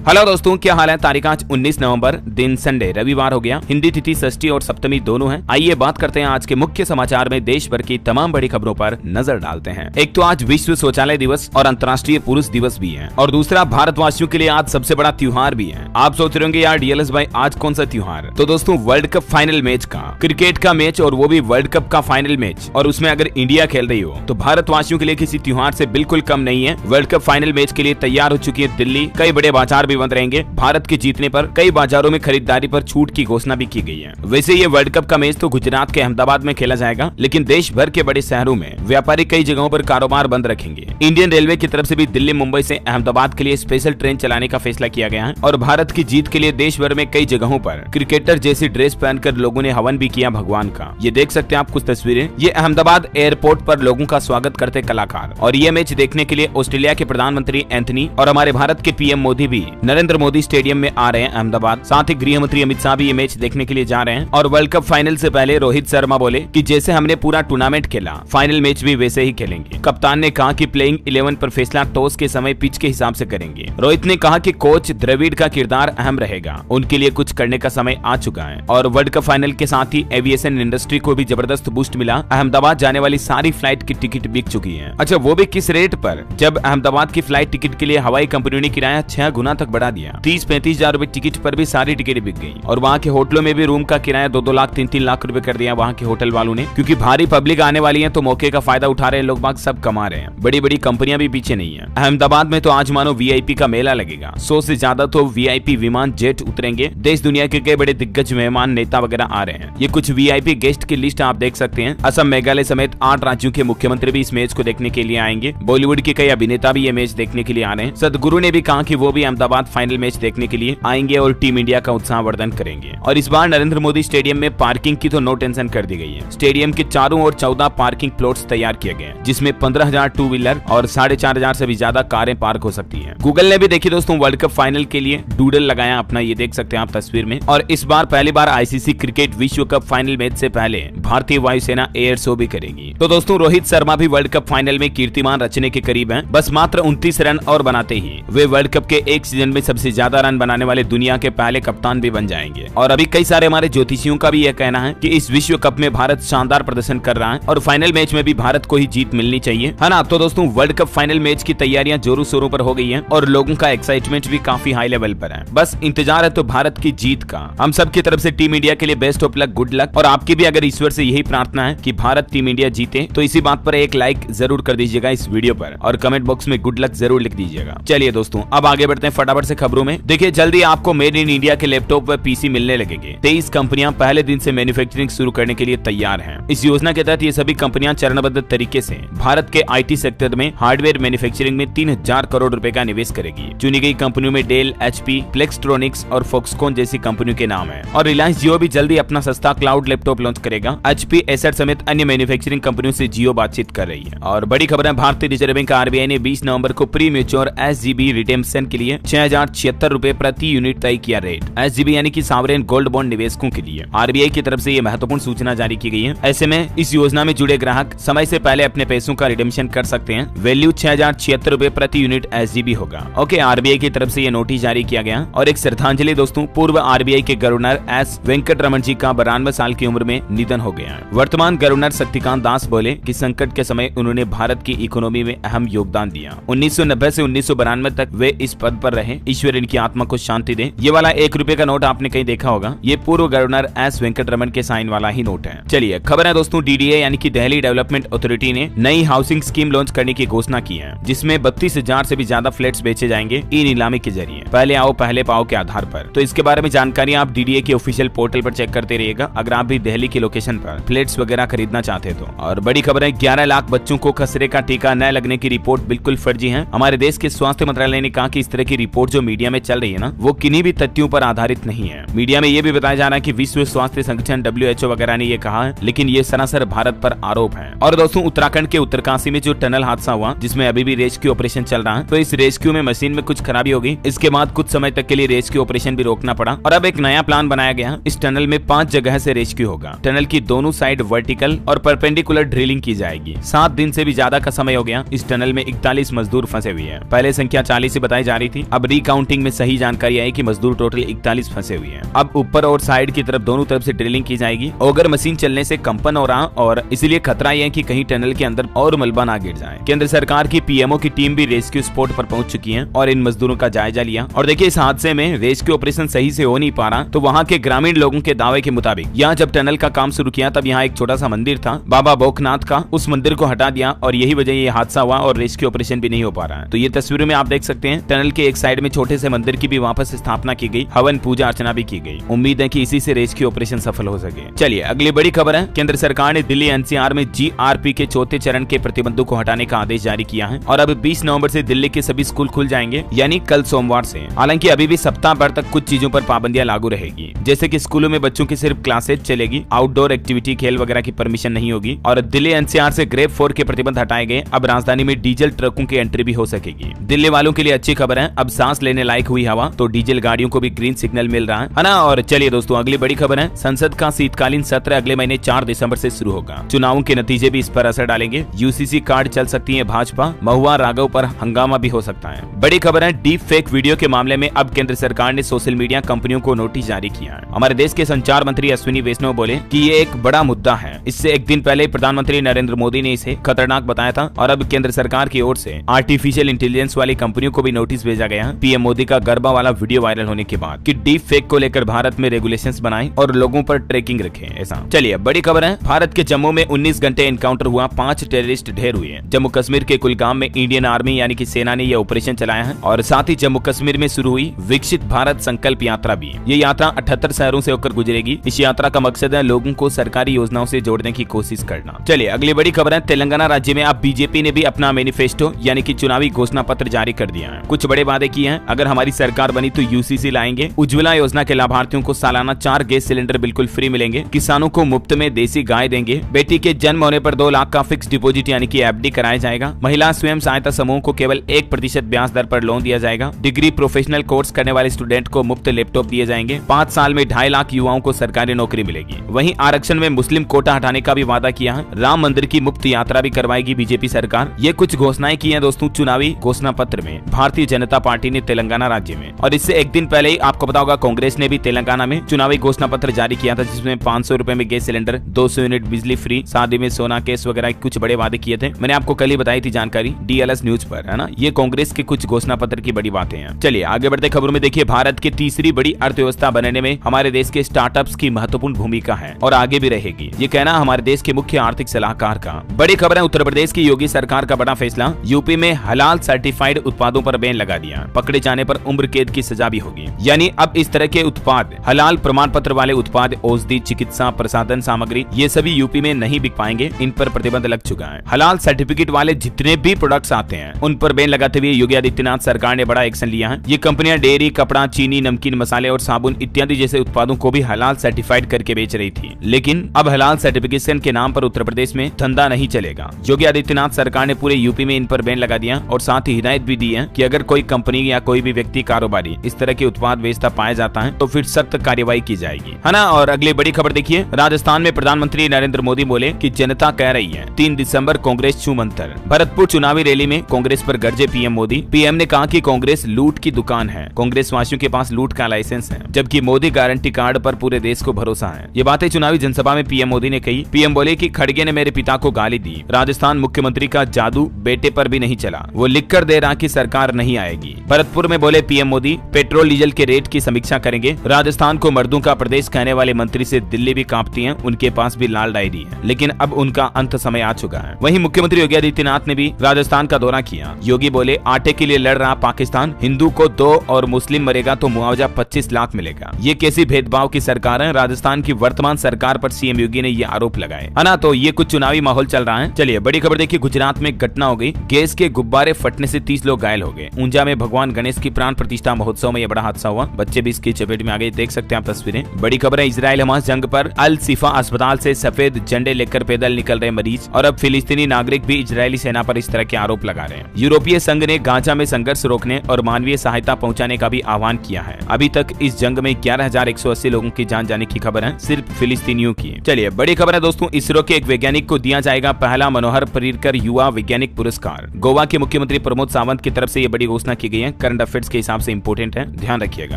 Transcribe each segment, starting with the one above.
Hello दोस्तों, क्या हाल है। तारीख आज 19 नवंबर, दिन संडे रविवार हो गया। हिंदी तिथि षष्ठी और सप्तमी दोनों है। आइए बात करते हैं आज के मुख्य समाचार में देश भर की तमाम बड़ी खबरों पर नजर डालते हैं। एक तो आज विश्व शौचालय दिवस और अंतर्राष्ट्रीय पुरुष दिवस भी है, और दूसरा भारतवासियों के लिए आज सबसे बड़ा त्योहार भी है। आप सोच रहे होंगे यार डीएलएस भाई आज कौन सा त्योहार। तो दोस्तों वर्ल्ड कप फाइनल मैच का, क्रिकेट का मैच, और वो भी वर्ल्ड कप का फाइनल मैच, और उसमें अगर इंडिया खेल रही हो तो भारतवासियों के लिए किसी त्योहार से बिल्कुल कम नहीं है। वर्ल्ड कप फाइनल मैच के लिए तैयार हो चुकी है दिल्ली। कई बड़े बाजार भी बंद रहेंगे। भारत के जीतने पर कई बाजारों में खरीदारी पर छूट की घोषणा भी की गई है। वैसे ये वर्ल्ड कप का मैच तो गुजरात के अहमदाबाद में खेला जाएगा, लेकिन देश भर के बड़े शहरों में व्यापारी कई जगहों पर कारोबार बंद रखेंगे। इंडियन रेलवे की तरफ से भी दिल्ली मुंबई से अहमदाबाद के लिए स्पेशल ट्रेन चलाने का फैसला किया गया है, और भारत की जीत के लिए देश भर में कई जगहों पर क्रिकेटर जैसी ड्रेस पहनकर लोगों ने हवन भी किया भगवान का। ये देख सकते हैं आप कुछ तस्वीरें। ये अहमदाबाद एयरपोर्ट पर लोगों का स्वागत करते कलाकार। और ये मैच देखने के लिए ऑस्ट्रेलिया के प्रधानमंत्री एंथनी और हमारे भारत के पीएम मोदी भी नरेंद्र मोदी स्टेडियम में आ रहे हैं अहमदाबाद। साथ ही गृह मंत्री अमित शाह भी ये मैच देखने के लिए जा रहे हैं। और वर्ल्ड कप फाइनल से पहले रोहित शर्मा बोले कि जैसे हमने पूरा टूर्नामेंट खेला, फाइनल मैच भी वैसे ही खेलेंगे। कप्तान ने कहा कि प्लेइंग 11 पर फैसला टॉस के समय पिच के हिसाब से करेंगे। रोहित ने कहा कि कोच द्रविड़ का किरदार अहम रहेगा, उनके लिए कुछ करने का समय आ चुका है। और वर्ल्ड कप फाइनल के साथ ही एविएशन इंडस्ट्री को भी जबरदस्त बूस्ट मिला। अहमदाबाद जाने वाली सारी फ्लाइट की टिकट बिक चुकी है। अच्छा, वो भी किस रेट पर, जब अहमदाबाद की फ्लाइट टिकट के लिए हवाई कंपनियों ने किराया 6 गुना तक बढ़ा दिया। 30-35 हजार रुपए टिकट पर भी सारी टिकट बिक गई। और वहाँ के होटलों में भी रूम का किराया 2-2 लाख 3-3 लाख रुपए कर दिया वहाँ के होटल वालों ने, क्योंकि भारी पब्लिक आने वाली है तो मौके का फायदा उठा रहे हैं लोग बाग, सब कमा रहे हैं। बड़ी बड़ी कंपनियां भी पीछे नहीं है। अहमदाबाद में तो आज मानो वीआईपी का मेला लगेगा। 100 से ज्यादा तो वीआईपी विमान जेट उतरेंगे। देश दुनिया के कई बड़े दिग्गज मेहमान नेता वगैरह आ रहे हैं। ये कुछ वीआईपी गेस्ट की लिस्ट आप देख सकते हैं। असम, मेघालय समेत 8 राज्यों के मुख्यमंत्री भी इस मैच को देखने के लिए आएंगे। बॉलीवुड के कई अभिनेता भी ये मैच देखने के लिए आ रहे हैं। सदगुरु ने भी कहा कि वो भी अहमदाबाद फाइनल मैच देखने के लिए आएंगे और टीम इंडिया का उत्साहवर्धन करेंगे। और इस बार नरेंद्र मोदी स्टेडियम में पार्किंग की तो नो टेंशन कर दी गई है। स्टेडियम के चारों ओर 14 पार्किंग प्लॉट्स तैयार किए गए, जिसमें 15,000 टू व्हीलर और 4,500 से भी ज्यादा कारें पार्क हो सकती हैं। गूगल ने भी देखिए दोस्तों वर्ल्ड कप फाइनल के लिए डूडल लगाया अपना, ये देख सकते हैं आप तस्वीर में। और इस बार पहली बार आईसीसी क्रिकेट विश्व कप फाइनल मैच से पहले भारतीय वायुसेना एयर शो भी करेगी। तो दोस्तों रोहित शर्मा भी वर्ल्ड कप फाइनल में कीर्तिमान रचने के करीब हैं। बस मात्र 29 रन और बनाते ही वे वर्ल्ड कप के एक सीजन में सबसे ज्यादा रन बनाने वाले दुनिया के पहले कप्तान भी बन जाएंगे। और अभी कई सारे हमारे ज्योतिषियों का भी यह कहना है कि इस विश्व कप में भारत शानदार प्रदर्शन कर रहा है और फाइनल मैच में भी भारत को ही जीत मिलनी चाहिए, है ना। तो दोस्तों वर्ल्ड कप फाइनल मैच की तैयारियां जोरों शोरों पर हो गई हैं और लोगों का एक्साइटमेंट भी काफी हाई लेवल पर है। बस इंतजार है तो भारत की जीत का। हम सब की तरफ से टीम इंडिया के लिए best of luck, good luck. और आपकी भी अगर ईश्वर से यही प्रार्थना है कि भारत टीम इंडिया जीते, तो इसी बात पर एक लाइक जरूर कर दीजिएगा इस वीडियो पर, और कमेंट बॉक्स में गुड लक जरूर लिख दीजिएगा। चलिए दोस्तों अब आगे बढ़ते हैं फटाफट से खबरों में। देखिए जल्दी आपको मेड इन इंडिया के लैपटॉप व पीसी मिलने लगेंगे। 23 कंपनियां पहले दिन से मैन्युफैक्चरिंग शुरू करने के लिए तैयार हैं। इस योजना के तहत ये सभी कंपनियां चरणबद्ध तरीके से भारत के आईटी सेक्टर में हार्डवेयर मैन्युफैक्चरिंग में 3000 करोड़ रुपए का निवेश करेगी। चुनी गई कंपनियों में डेल, एचपी, फ्लेक्सट्रॉनिक्स और फॉक्सकॉन जैसी कंपनियों के नाम है। और रिलायंस जियो भी जल्दी अपना सस्ता क्लाउड लैपटॉप लॉन्च करेगा। एचपी, एसर समेत अन्य मैन्युफैक्चरिंग कंपनियों से जियो बातचीत कर रही है। और बड़ी खबर है, भारतीय रिजर्व बैंक आरबीआई ने 20 नवंबर को प्री मैच्योर एसजीबी रिडेम्पशन के लिए 6076 रुपए प्रति यूनिट तय किया रेट। एसजीबी यानी कि सॉवरेन गोल्ड बॉन्ड निवेशकों के लिए आरबीआई की तरफ से ये महत्वपूर्ण सूचना जारी की गई है। ऐसे में इस योजना में जुड़े ग्राहक समय से पहले अपने पैसों का रिडेम्पशन कर सकते हैं। वैल्यू 6076 रुपए प्रति यूनिट एसजीबी होगा। ओके, आरबीआई की तरफ से ये नोटिस जारी किया गया। और एक श्रद्धांजलि दोस्तों, पूर्व आरबीआई के गवर्नर एस वेंकटरमण जी का 92 साल की उम्र में निधन हो गया है। वर्तमान गवर्नर शक्तिकांत दास बोले कि संकट के समय उन्होंने भारत की इकोनॉमी में अहम योगदान दिया। 1990 से 1992 तक वे इस पद पर रहे। ईश्वर इनकी आत्मा को शांति दे। ये वाला 1 रुपए का नोट आपने कहीं देखा होगा, ये पूर्व गवर्नर एस वेंकटरमण के साइन वाला ही नोट है। चलिए खबर है दोस्तों, डीडीए यानी कि दिल्ली डेवलपमेंट अथॉरिटी ने नई हाउसिंग स्कीम लॉन्च करने की घोषणा की है, जिसमें 32,000 से भी ज्यादा फ्लैट्स बेचे जाएंगे ई नीलामी के जरिए, पहले आओ पहले पाओ के आधार पर। तो इसके बारे में जानकारी आप डीडीए के ऑफिशियल पोर्टल पर चेक करते रहिएगा, अगर आप भी दिल्ली की लोकेशन पर फ्लैट्स वगैरह खरीदना चाहते तो। और बड़ी खबर है, 11 लाख बच्चों को खसरे का टीका न लगने की रिपोर्ट बिल्कुल फर्जी है। हमारे देश के स्वास्थ्य मंत्रालय ने कहा कि इस तरह की रिपोर्ट जो मीडिया में चल रही है ना, वो किन्हीं भी तथ्यों पर आधारित नहीं है। मीडिया में ये भी बताया जा रहा है कि विश्व स्वास्थ्य संगठन WHO वगैरह ने ये कहा है, लेकिन ये सरासर भारत पर आरोप है। और दोस्तों उत्तराखंड के उत्तरकाशी में जो टनल हादसा हुआ, जिसमें अभी भी रेस्क्यू ऑपरेशन चल रहा है, तो इस रेस्क्यू में मशीन में कुछ खराबी हो गई। इसके बाद कुछ समय तक के लिए रेस्क्यू ऑपरेशन भी रोकना पड़ा और अब एक नया प्लान बनाया गया। इस टनल में 5 जगह से रेस्क्यू होगा। टनल की दोनों साइड वर्टिकल और परपेंडिकुलर ड्रिलिंग की जाएगी। 7 दिन से भी ज्यादा का समय हो गया। इस टनल में 41 मजदूर फंसे हुए हैं। पहले संख्या 40 से बताई जा रही थी, अब काउंटिंग में सही जानकारी आई कि मजदूर टोटल 41 फंसे हुए हैं। अब ऊपर और साइड की तरफ दोनों तरफ से ड्रिलिंग की जाएगी। अगर मशीन चलने से कंपन हो रहा और इसीलिए खतरा यह है कि कहीं टनल के अंदर और मलबा ना गिर जाए। केंद्र सरकार की पीएमओ की टीम भी रेस्क्यू स्पॉट पर पहुंच चुकी है और इन मजदूरों का जायजा लिया। और देखिए, इस हादसे में रेस्क्यू ऑपरेशन सही से हो नहीं पा रहा, तो वहाँ के ग्रामीण लोगों के दावे के मुताबिक यहाँ जब टनल का काम शुरू किया तब यहाँ एक छोटा सा मंदिर था बाबा भोकनाथ का, उस मंदिर को हटा दिया और यही वजह ये हादसा हुआ और रेस्क्यू ऑपरेशन भी नहीं हो पा रहा है। तो ये तस्वीरों में आप देख सकते हैं टनल के एक साइड में छोटे से मंदिर की भी वापस स्थापना की गई, हवन पूजा अर्चना भी की गई। उम्मीद है कि इसी से रेस्क्यू ऑपरेशन सफल हो सके। चलिए अगली बड़ी खबर है, केंद्र सरकार ने दिल्ली एनसीआर में जीआरपी के चौथे चरण के प्रतिबंधों को हटाने का आदेश जारी किया है और अब 20 नवंबर से दिल्ली के सभी स्कूल खुल जाएंगे, यानी कल सोमवार से। हालांकि अभी भी सप्ताह भर तक कुछ चीजों पर पाबंदियां लागू रहेगी, जैसे कि स्कूलों में बच्चों की सिर्फ क्लासेज चलेगी, आउटडोर एक्टिविटी खेल वगैरह की परमिशन नहीं होगी और दिल्ली एनसीआर से ग्रेप 4 के प्रतिबंध हटाए गए। अब राजधानी में डीजल ट्रकों की एंट्री भी हो सकेगी। दिल्ली वालों के लिए अच्छी खबर है, अब सांस लेने लायक हुई हवा, तो डीजल गाड़ियों को भी ग्रीन सिग्नल मिल रहा है ना। और चलिए दोस्तों, अगली बड़ी खबर है, संसद का शीतकालीन सत्र अगले महीने 4 दिसंबर से शुरू होगा। चुनावों के नतीजे भी इस पर असर डालेंगे। यूसीसी कार्ड चल सकती है भाजपा, महुआ राघव पर हंगामा भी हो सकता है। बड़ी खबर है, डीप फेक वीडियो के मामले में अब केंद्र सरकार ने सोशल मीडिया कंपनियों को नोटिस जारी किया है। हमारे देश के संचार मंत्री अश्विनी वैष्णव बोले कि ये एक बड़ा मुद्दा है। इससे एक दिन पहले प्रधानमंत्री नरेंद्र मोदी ने इसे खतरनाक बताया था और अब केंद्र सरकार की ओर से आर्टिफिशियल इंटेलिजेंस वाली कंपनियों को भी नोटिस भेजा गया है पीएम मोदी का गरबा वाला वीडियो वायरल होने के बाद कि डीप फेक को लेकर भारत में रेगुलेशंस बनाएं और लोगों पर ट्रैकिंग रखें। ऐसा चलिए बड़ी खबर है, भारत के जम्मू में 19 घंटे एनकाउंटर हुआ, 5 टेररिस्ट ढेर हुए। जम्मू कश्मीर के कुलगाम में इंडियन आर्मी यानी कि सेना ने यह ऑपरेशन चलाया है और साथ ही जम्मू कश्मीर में शुरू हुई विकसित भारत संकल्प यात्रा भी। ये यात्रा 78 शहरों से होकर गुजरेगी। इस यात्रा का मकसद है लोगों को सरकारी योजनाओं से जोड़ने की कोशिश करना। चलिए अगली बड़ी खबर है, तेलंगाना राज्य में अब बीजेपी ने भी अपना मैनिफेस्टो यानी कि चुनावी घोषणा पत्र जारी कर दिया है। कुछ बड़े वादे किए हैं, अगर हमारी सरकार बनी तो यूसीसी लाएंगे, उज्ज्वला योजना के लाभार्थियों को सालाना 4 गैस सिलेंडर बिल्कुल फ्री मिलेंगे, किसानों को मुफ्त में देसी गाय देंगे, बेटी के जन्म होने पर 2 लाख का फिक्स डिपोजिट यानी कि एफडी कराया जाएगा, महिला स्वयं सहायता समूह को केवल 1% ब्याज दर पर लोन दिया जाएगा, डिग्री प्रोफेशनल कोर्स करने वाले स्टूडेंट को मुफ्त लैपटॉप दिए जाएंगे, 5 साल में 2.5 लाख युवाओं को सरकारी नौकरी मिलेगी। वहीं आरक्षण में मुस्लिम कोटा हटाने का भी वादा किया है, राम मंदिर की मुफ्त यात्रा भी करवाएगी बीजेपी सरकार। ये कुछ घोषणाएं की हैं दोस्तों चुनावी घोषणा पत्र में भारतीय जनता पार्टी ने तेलंगाना राज्य में। और इससे एक दिन पहले ही आपको पता होगा कांग्रेस ने भी तेलंगाना में चुनावी घोषणा पत्र जारी किया था, जिसमें 500 रुपए में गैस सिलेंडर, 200 यूनिट बिजली फ्री, शादी में सोना केस वगैरह कुछ बड़े वादे किए थे। मैंने आपको कल ही बताई थी जानकारी डीएलएस न्यूज पर, है ना। ये कांग्रेस के कुछ घोषणा पत्र की बड़ी बातें हैं। चलिए आगे बढ़ते खबरों में। देखिए, भारत की तीसरी बड़ी अर्थव्यवस्था बनने में हमारे देश के स्टार्टअप्स की महत्वपूर्ण भूमिका है और आगे भी रहेगी, ये कहना हमारे देश के मुख्य आर्थिक सलाहकार का। बड़ी खबर है, उत्तर प्रदेश की योगी सरकार का बड़ा फैसला, यूपी में हलाल सर्टिफाइड उत्पादों पर बैन लगा दिया, पकड़े जाने पर उम्र कैद की सजा भी होगी। यानी अब इस तरह के उत्पाद, हलाल प्रमाण पत्र वाले उत्पाद, औषधि, चिकित्सा प्रसाधन सामग्री, ये सभी यूपी में नहीं बिक पाएंगे, इन पर प्रतिबंध लग चुका है। हलाल सर्टिफिकेट वाले जितने भी प्रोडक्ट्स आते हैं उन पर बैन लगाते हुए योगी आदित्यनाथ सरकार ने बड़ा एक्शन लिया है। ये कंपनियां डेयरी, कपड़ा, चीनी, नमकीन, मसाले और साबुन इत्यादि जैसे उत्पादों को भी हलाल सर्टिफाइड करके बेच रही थी, लेकिन अब हलाल सर्टिफिकेशन के नाम पर उत्तर प्रदेश में धंधा नहीं चलेगा। योगी आदित्यनाथ सरकार ने पूरे यूपी में इन पर बैन लगा दिया और साथ ही हिदायत भी दी है कि अगर कोई कंपनी या कोई भी व्यक्ति, कारोबारी इस तरह के उत्पाद बेचता पाया जाता है तो फिर सख्त कार्रवाई की जाएगी, है ना। और अगली बड़ी खबर देखिए, राजस्थान में प्रधानमंत्री नरेंद्र मोदी बोले कि जनता कह रही है 3 दिसंबर कांग्रेस छू मंतर। भरतपुर चुनावी रैली में कांग्रेस पर गरजे पीएम मोदी। पीएम ने कहा कि कांग्रेस लूट की दुकान है, कांग्रेस वासियों के पास लूट का लाइसेंस है, जबकि मोदी गारंटी कार्ड पर पूरे देश को भरोसा है। ये बातें चुनावी जनसभा में पीएम मोदी ने कही। पीएम बोले कि खड़गे ने मेरे पिता को गाली दी, राजस्थान मुख्यमंत्री का जादू बेटे पर भी नहीं चला, वो लिख कर दे रहा कि सरकार नहीं आएगी। भरतपुर में बोले पीएम मोदी, पेट्रोल डीजल के रेट की समीक्षा करेंगे। राजस्थान को मर्दों का प्रदेश कहने वाले मंत्री से दिल्ली भी कांपती है, उनके पास भी लाल डायरी है, लेकिन अब उनका अंत समय आ चुका है। वहीं मुख्यमंत्री योगी आदित्यनाथ ने भी राजस्थान का दौरा किया। योगी बोले, आटे के लिए लड़ रहा पाकिस्तान, हिंदू को 2 और मुस्लिम मरेगा तो मुआवजा 25 लाख मिलेगा। ये कैसी भेदभाव की सरकार है। राजस्थान की वर्तमान सरकार पर सीएम योगी ने ये आरोप लगाए, है ना। तो ये कुछ चुनावी माहौल चल रहा है। चलिए बड़ी खबर देखिए, गुजरात में घटना हो गई, गैस के गुब्बारे फटने से 30 लोग घायल हो गए। ऊंझा में भगवान गणेश की प्राण प्रतिष्ठा महोत्सव में यह बड़ा हादसा हुआ, बच्चे भी इसकी चपेट में आ गए, देख सकते हैं आप तस्वीरें। बड़ी खबर है, इजराइल हमास जंग पर अल सिफा अस्पताल से सफेद झंडे लेकर पैदल निकल रहे मरीज, और अब फिलिस्तीनी नागरिक भी इजरायली सेना पर इस तरह के आरोप लगा रहे हैं। यूरोपीय संघ ने गाजा में संघर्ष रोकने और मानवीय सहायता पहुंचाने का भी आह्वान किया है। अभी तक इस जंग में 11,180 लोगों की जान जाने की खबर है, सिर्फ फिलिस्तीनियों की। चलिए बड़ी खबर है दोस्तों, इसरो के एक वैज्ञानिक को दिया जाएगा पहला मनोहर पर्रिकर युवा वैज्ञानिक पुरस्कार। गोवा के मुख्यमंत्री प्रमोद सावंत की तरफ से ये बड़ी घोषणा की गई है। करंट अफेयर्स के हिसाब से इंपोर्टेंट है, ध्यान रखिएगा,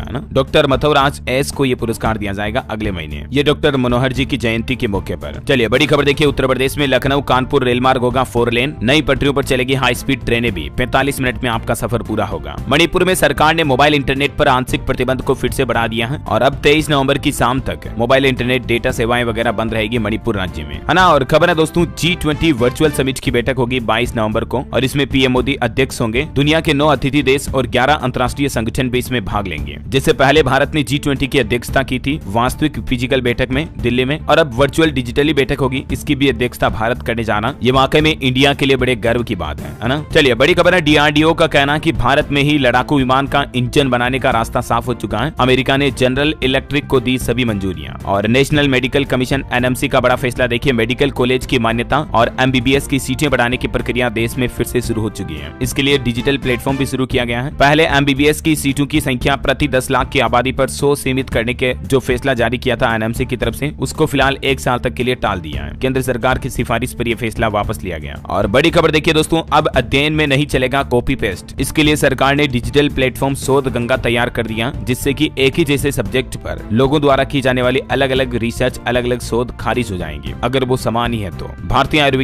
है ना। डॉक्टर मथुराज एस को ये पुरस्कार दिया जाएगा अगले महीने, ये डॉक्टर मनोहर जी की जयंती के मौके पर। चलिए बड़ी खबर देखिए, उत्तर प्रदेश में लखनऊ कानपुर रेल मार्ग होगा 4 लेन, नई पटरियों पर चलेगी हाई स्पीड ट्रेनें भी, 45 मिनट में आपका सफर पूरा होगा। मणिपुर में सरकार ने मोबाइल इंटरनेट पर आंशिक प्रतिबंध को फिर से बढ़ा दिया है और अब 23 नवंबर की शाम तक मोबाइल इंटरनेट डेटा सेवाएं वगैरह बंद रहेगी मणिपुर राज्य में, है ना। और खबर है दोस्तों, G20 वर्चुअल समिट की बैठक होगी 22 नवंबर को और इसमें पीएम मोदी अध्यक्ष होंगे। दुनिया के 9 अतिथि देश और 11 अंतर्राष्ट्रीय संगठन भी इसमें भाग लेंगे। जिससे पहले भारत ने G20 की अध्यक्षता की थी वास्तविक फिजिकल बैठक में दिल्ली में, और अब वर्चुअल डिजिटली बैठक होगी, इसकी भी अध्यक्षता भारत करने जाना ये वाकई में इंडिया के लिए बड़े गर्व की बात है ना। चलिए बड़ी खबर है, DRDO का कहना है कि भारत में ही लड़ाकू विमान का इंजन बनाने का रास्ता साफ हो चुका है। अमेरिका ने जनरल इलेक्ट्रिक को दी सभी मंजूरियां। और नेशनल मेडिकल कमीशन NMC का बड़ा फैसला देखिए, मेडिकल कॉलेज की मान्यता और MBBS की सीटें बढ़ाने की प्रक्रिया देश में फिर से शुरू हो चुकी है। इसके लिए डिजिटल प्लेटफॉर्म भी शुरू किया गया है। पहले MBBS की सीटों की संख्या प्रति 10 लाख की आबादी पर 100 सीमित करने के जो फैसला जारी किया था NMC की तरफ से, उसको फिलहाल 1 साल तक के लिए टाल दिया है। केंद्र सरकार की सिफारिश पर यह फैसला वापस लिया गया। और बड़ी खबर देखिए दोस्तों, अब अध्ययन में नहीं चलेगा कॉपी पेस्ट। इसके लिए सरकार ने डिजिटल प्लेटफॉर्म शोध गंगा तैयार कर दिया, जिससे कि एक ही जैसे सब्जेक्ट पर लोगों द्वारा की जाने वाली अलग अलग रिसर्च, अलग अलग शोध खारिज हो जाएंगी अगर वो समान ही है तो। भारतीय आयुर्विज्ञान